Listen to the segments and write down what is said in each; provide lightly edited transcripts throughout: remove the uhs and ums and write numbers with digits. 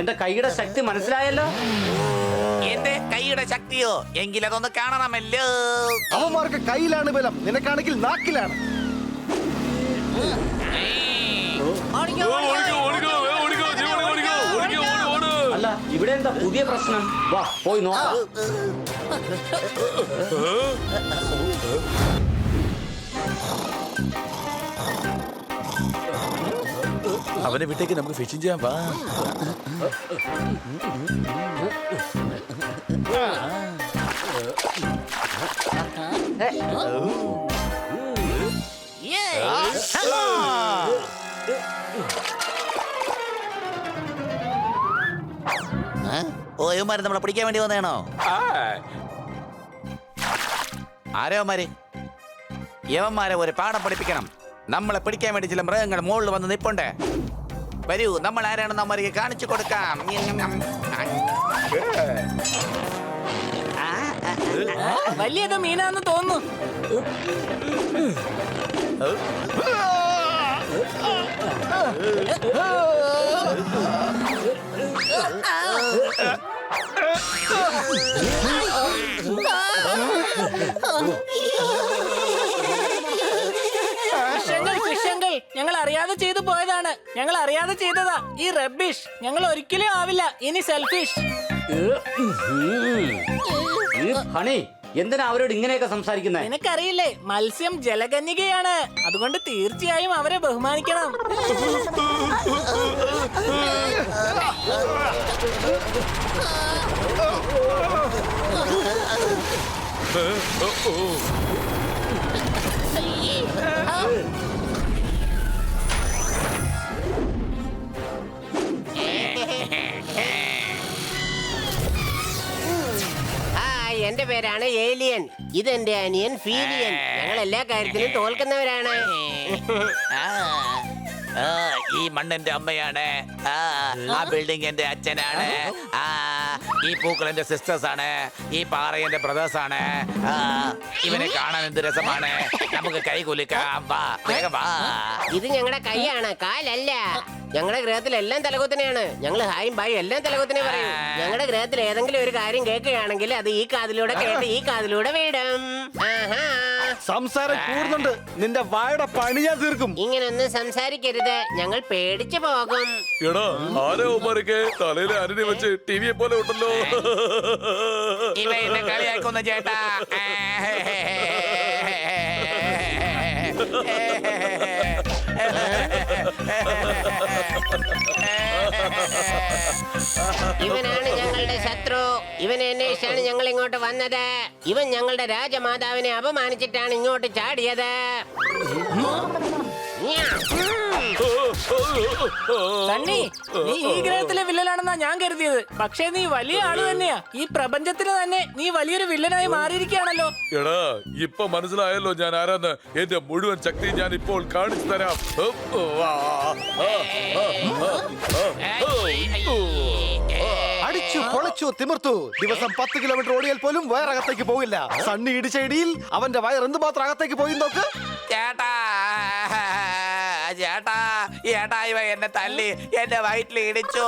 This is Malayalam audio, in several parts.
എന്റെ കൈയുടെ ശക്തി മനസ്സിലായല്ലോ. എന്റെ കൈയുടെ ശക്തിയോ? എങ്കിലതൊന്ന് കാണണമല്ലോ. അവന്മാർക്ക് കയ്യിലാണ് ബലം, നിനക്കാണെങ്കിൽ നാക്കിലാണ്. അല്ല, ഇവിടെ എന്താ പുതിയ പ്രശ്നം? വാ പോയി നോക്കാം. അവനെ വിട്ടേക്ക്, നമുക്ക് ഫിഷിംഗ് ചെയ്യാൻ. വാ. ഓയമാര് നമ്മളെ പിടിക്കാൻ വേണ്ടി വന്നേണോ? ആരോമാര്? യവന്മാരെ ഒരു പാഠം പഠിപ്പിക്കണം. നമ്മളെ പിടിക്കാൻ വേണ്ടി ചില മൃഗങ്ങൾ മുകളിൽ വന്ന് നിപ്പുണ്ട്. വരൂ, നമ്മൾ ആരാണെന്ന് അവർക്ക് കാണിച്ചു കൊടുക്കാം. വലിയത് മീനാന്ന് തോന്നുന്നു. ഞങ്ങൾ അറിയാതെ ചെയ്തു പോയതാണ്. ഞങ്ങൾ അറിയാതെ ചെയ്തതാ. ഈ റബ്ബിഷ് ഞങ്ങൾ ഒരിക്കലും ആവില്ല ഇനി സെൽഫിഷ്. ഹണി, എന്തിനാ അവരോട് ഇങ്ങനെയൊക്കെ സംസാരിക്കുന്നത്? നിനക്കറിയില്ലേ, മത്സ്യം ജലകന്യകയാണ്. അതുകൊണ്ട് തീർച്ചയായും അവരെ ബഹുമാനിക്കണം. എന്റെ പേരാണ് ഏലിയൻ. ഇതെന്റെ അനിയൻ ഫീലിയൻ. ഞങ്ങൾ എല്ലാ കാര്യത്തിലും തോൽക്കുന്നവരാണ്. ഈ മണ്ണിന്റെ അമ്മയാണ്. ആ ബിൽഡിംഗ് എന്റെ അച്ഛനാണ്. ഈ പൂക്കൾ എന്റെ സിസ്റ്റേഴ്സ് ആണ്. ഈ പാറ എന്റെ ബ്രദേഴ്സ് ആണ്. ഇവനെ കാണാൻ എന്ത് രസമാണ്. നമുക്ക് കൈ കുലുക്കാം. വാ, വേഗം വാ. ഇത് ഞങ്ങളുടെ കൈയാണ്, കാലല്ല. ഞങ്ങളുടെ ഗ്രഹത്തിൽ എല്ലാം തലകുത്തനെയാണ്. ഞങ്ങൾ ഹായും ബായും എല്ലാം തലകുത്തനെ പറയും. ഞങ്ങളുടെ ഗ്രഹത്തിൽ ഏതെങ്കിലും ഒരു കാര്യം കേൾക്കുകയാണെങ്കിൽ അത് ഈ കാതിലൂടെ കേട്ട് ഈ കാതിലൂടെ വീടും. സംസാരം കൂടുന്നുണ്ട്. നിന്റെ വായുടെ പണി ഞാൻ തീർക്കും. ഇങ്ങനൊന്നും സംസാരിക്കരുത്, ഞങ്ങൾ പേടിച്ചു പോകും. എടാ, ആരോമാരൊക്കെ തലയിലെ അരടി വെച്ച് ടിവിയെ പോലെ ഉണ്ടല്ലോ. ഇവ എന്നെ കളിയാക്കുന്ന ചേട്ടാ. ഇവനാണ് ഞങ്ങളുടെ ശത്രു. ഇവനെ അന്വേഷിച്ചാണ് ഞങ്ങൾ ഇങ്ങോട്ട് വന്നത്. ഇവൻ ഞങ്ങളുടെ രാജമാതാവിനെ അപമാനിച്ചിട്ടാണ് ഇങ്ങോട്ട് ചാടിയത്. സണ്ണി, നീ ഈ ഗ്രഹത്തിലെ വില്ലനാണെന്നാ ഞാൻ കരുതിയത്. പക്ഷേ നീ വലിയ ആള് തന്നെയാ. ഈ പ്രപഞ്ചത്തിന് തന്നെ നീ വലിയൊരു വില്ലനായി മാറിയിരിക്കുകയാണല്ലോ. എടാ, ഇപ്പൊ മനസ്സിലായല്ലോ ഞാൻ ആരാന്ന്. എന്റെ മുഴുവൻ ശക്തി ഞാൻ ഇപ്പോൾ കാണിച്ചു തരാം. അടിച്ചു പൊളച്ചു തിമിർത്തു. ദിവസം 10 കിലോമീറ്റർ ഓടിയാൽ പോലും വയറകത്തേക്ക് പോകില്ല. സണ്ണി ഇടിച്ച ഇടിയിൽ അവന്റെ വയർ എന്തുമാത്രം അകത്തേക്ക് പോയി നോക്ക്. ചേട്ടാ, ചേട്ടാ, ചേട്ടാ, ഇവ എന്നെ തല്ലി എന്റെ വയറ്റിൽ ഇടിച്ചു.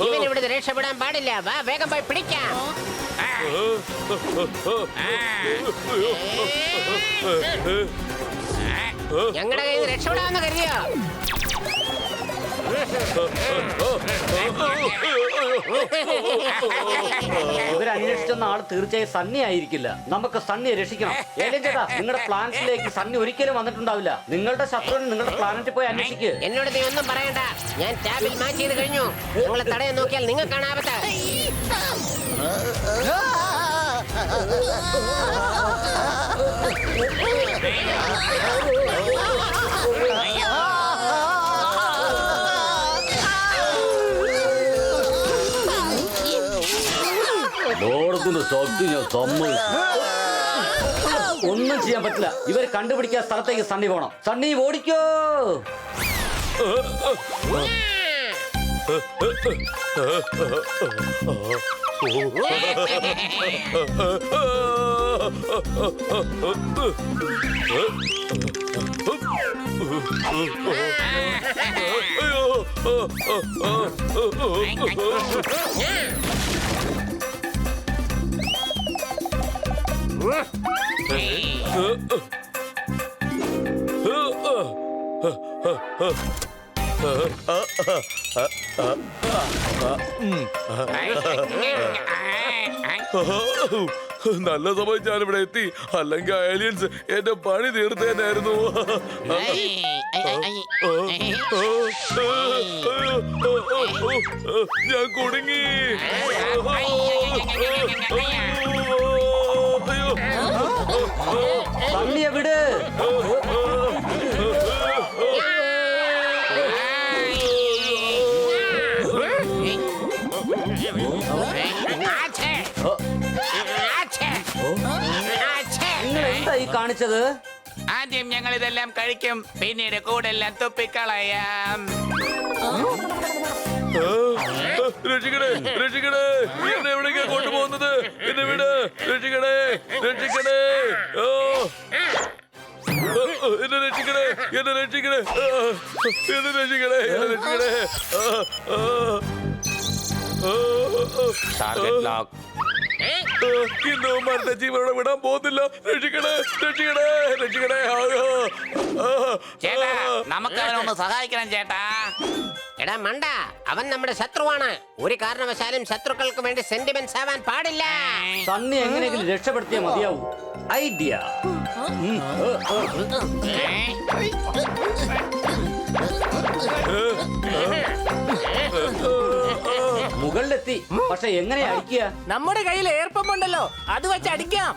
ഇവൻ ഇവിടുന്ന് രക്ഷപ്പെടാൻ പാടില്ല. വാ, വേഗം പോയി പിടിക്കാം. ഞങ്ങളുടെ കയ്യിൽ നിന്ന് രക്ഷപ്പെടാമെന്ന് കരുതിയോ? ഇവരന്വേഷിച്ചെന്ന ആൾ തീർച്ചയായും സണ്ണി ആയിരിക്കില്ല. നമുക്ക് സണ്ണിയെ രക്ഷിക്കണം. ഏലിയൻ ചേട്ടാ, നിങ്ങളുടെ പ്ലാനറ്റിലേക്ക് സണ്ണി ഒരിക്കലും വന്നിട്ടുണ്ടാവില്ല. നിങ്ങളുടെ ശത്രുവിനെ നിങ്ങളുടെ പ്ലാനറ്റിൽ പോയി അന്വേഷിക്കുക. എന്നോട് നീ ഒന്നും പറയണ്ട. ഞാൻ ടാബിൽ മാച്ച് ചെയ്ത് കഴിഞ്ഞു. നിങ്ങളെ തടയാൻ നോക്കിയാൽ നിങ്ങൾക്കാണ് ആപത്ത്. ശക്തി ഞാൻ സമ്മതിച്ചു. ഒന്നും ചെയ്യാൻ പറ്റില്ല. ഇവരെ കണ്ടുപിടിക്കാൻ സ്ഥലത്തേക്ക് സണ്ണി പോണം. സണ്ണി ഓടിക്കോ. നല്ല സമയം ഞാനിവിടെ എത്തി, അല്ലെങ്കിൽ ഏലിയൻസ് എന്റെ പണി തീർത്തേനായിരുന്നു. ഞാൻ കുടുങ്ങി. സണ്ണിയെ വിട്. നിങ്ങൾ എന്താ ഈ കാണിച്ചത്? ആദ്യം ഞങ്ങൾ ഇതെല്ലാം കഴിക്കും, പിന്നീട് കൂടെല്ലാം തുപ്പിക്കളയാം. രക്ഷിക്കണേ, രക്ഷിക്കണേ, നീ എന്നെ എവിടേക്കാ കൊണ്ടുപോകുന്നത്? എന്നെ വിട്, രക്ഷിക്കണേ, രക്ഷിക്കണേ. എന്നെ രക്ഷിക്കണേ, എന്നെ രക്ഷിക്കണേ, എന്നെ രക്ഷിക്കണേ, എന്നെ രക്ഷിക്കണേ. Target lock. ഇന്ന് മരുടെ ജീവനോടെ വിടാൻ പോകുന്നില്ല. രക്ഷിക്കണേ, രക്ഷിക്കണേ, രക്ഷിക്കണേ. ചേട്ടാ, നമുക്ക് അവനൊന്ന് സഹായിക്കണം ചേട്ടാ. എടാ മണ്ട, അവൻ നമ്മുടെ ശത്രുവാണ്. ഒരു കാരണവശാലും ശത്രുക്കൾക്ക് വേണ്ടി സെന്റിമെന്റ്സ് ആവാൻ പാടില്ല. സണ്ണി എങ്ങനെയെങ്കിലും രക്ഷപ്പെടുത്തിയാൽ മതിയാവൂ. ഐഡിയ. മുകളിലെത്തി. പക്ഷെ എങ്ങനെ അടിക്കുക? നമ്മുടെ കയ്യിൽ ഏർപ്പമുണ്ടല്ലോ, അത് വെച്ച് അടിക്കാം.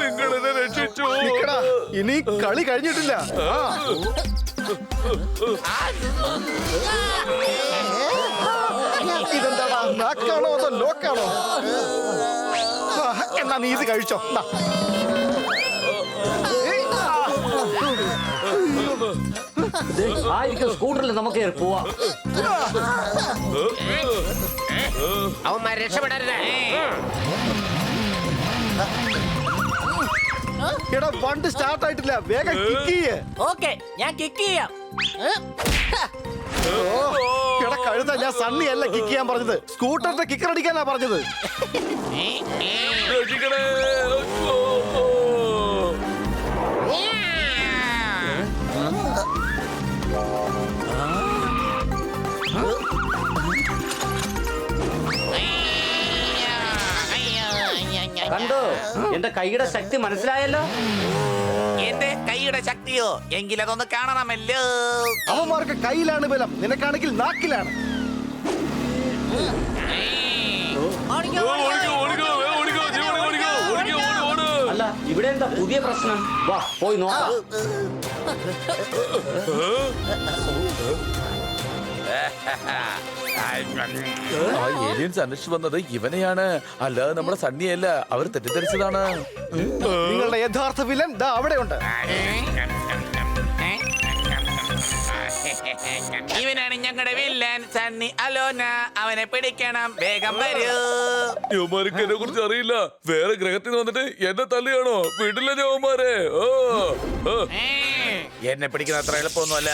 നിങ്ങളെന്നെ രക്ഷിച്ചു. നിക്കടാ, ഇനി കളി കഴിഞ്ഞിട്ടില്ല. ഇതെന്താടാ, നാക്കാണോ അതോ ലോക്കാണോ? എന്നാ നീ ഇത് കഴിച്ചോ. ദാ. ആയിരിക്കും സ്കൂട്ടറിൽ നമുക്ക് പോവാം. അവന്മാർ രക്ഷപ്പെടരുത്. എടാ, വണ്ടി സ്റ്റാർട്ട് ആയിട്ടില്ല, വേഗം കിക്ക് ചെയ്യ്. ഓക്കെ, ഞാൻ കിക്ക് ചെയ്യാം. എടാ കഴുത, ഞാൻ സണ്ണിയല്ല കിക്ക് ചെയ്യാൻ പറഞ്ഞത്, സ്കൂട്ടറിന്റെ കിക്കർ അടിക്കാനാ പറഞ്ഞത്. രക്ഷിക്കണേ. കണ്ടോ, എന്റെ കൈയുടെ ശക്തി മനസ്സിലായല്ലോ. എന്റെ കൈയുടെ ശക്തിയോ? എങ്കിലതൊന്ന് കാണണമല്ലോ. അവന്മാർക്ക് കയ്യിലാണ് ബലം, നിനക്കാണെങ്കിൽ നാക്കിലാണ്. ഓടിക്കോ, ഓടിക്കോ, ഓടിക്കോ, ജീവനെ ഓടിക്കോ, ഓടിക്കോ, ഓട്, ഓട്. അല്ല, ഇവിടെ എന്താ പുതിയ പ്രശ്നം? വാ പോയി നോക്കാം. ആ ഏലിയൻസ് അന്വേഷിച്ചു വന്നത് ഇവനെയാണ്, അല്ലാതെ നമ്മുടെ സണ്ണിയല്ല. അവർ തെറ്റിദ്ധരിച്ചതാണ്. നിങ്ങളുടെ യഥാർത്ഥ വില്ലൻ ദാ അവിടെയുണ്ട്. ഇവനാണ് ഞങ്ങളുടെ വില്ലൻ സണ്ണി അലോന. അവനെ പിടിക്കണം, വേഗം വരൂ. യവന്മാർക്ക് എന്നെ കുറിച്ച് അറിയില്ല. വേറെ ഗ്രഹത്തിൽ നിന്ന് വന്നിട്ട് എന്നെ തള്ളിയാണോ? വീട്ടിലെ യവന്മാരെ. എന്നെ പിടിക്കുന്ന അത്ര എളുപ്പമൊന്നുമല്ല.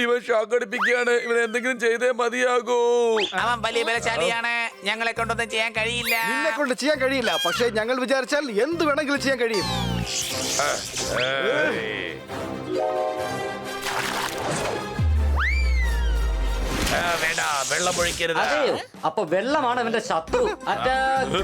ഇവൻ ഷാക്കടിപ്പിക്കുകയാണ്. ഇവൻ എന്തെങ്കിലും ചെയ്തേ മതിയാകൂ. അവൻ വലിയ ബലശാലിയാണ്, ഞങ്ങളെ കൊണ്ടൊന്നും ചെയ്യാൻ കഴിയില്ല. നിന്നെ കൊണ്ട് ചെയ്യാൻ കഴിയില്ല, പക്ഷേ ഞങ്ങൾ വിചാരിച്ചാൽ എന്ത് വേണമെങ്കിലും ചെയ്യാൻ കഴിയും. വേണ്ട, വെള്ളം ഒഴിക്കരുത്. അതെയോ? അപ്പൊ വെള്ളമാണ് അവന്റെ ശത്രു. അറ്റാക്ക്.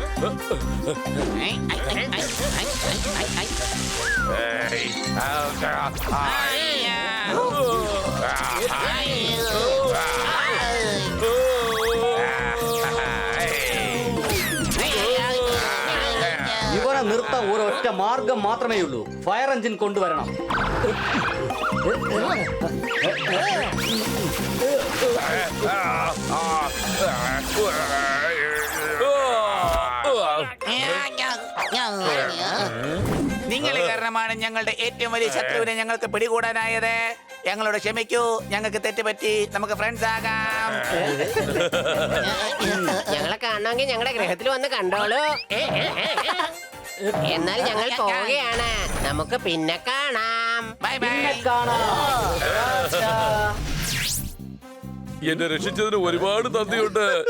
ഇവനെ നിർത്താൻ ഒരൊറ്റ മാർഗം മാത്രമേ ഉള്ളൂ. ഫയർ എഞ്ചിൻ കൊണ്ടുവരണം. നിങ്ങൾ കാരണമാണ് ഞങ്ങളുടെ ഏറ്റവും വലിയ ശത്രുവിനെ ഞങ്ങൾക്ക് പിടികൂടാനായത്. ഞങ്ങളോട് ക്ഷമിക്കൂ, ഞങ്ങൾക്ക് തെറ്റുപറ്റി, നമുക്ക് ഫ്രണ്ട്സ് ആകാം. ഞങ്ങളെ കാണണമെങ്കിൽ ഞങ്ങളുടെ ഗ്രഹത്തിൽ വന്ന് കണ്ടോളൂ. എന്നാൽ ഞങ്ങൾ പോവുകയാണ്. നമുക്ക് പിന്നെ കാണാം. Bye bye. പിന്നെ കാണാം. എന്നെ രക്ഷിച്ചതിന് ഒരുപാട് നന്ദിയുണ്ട്.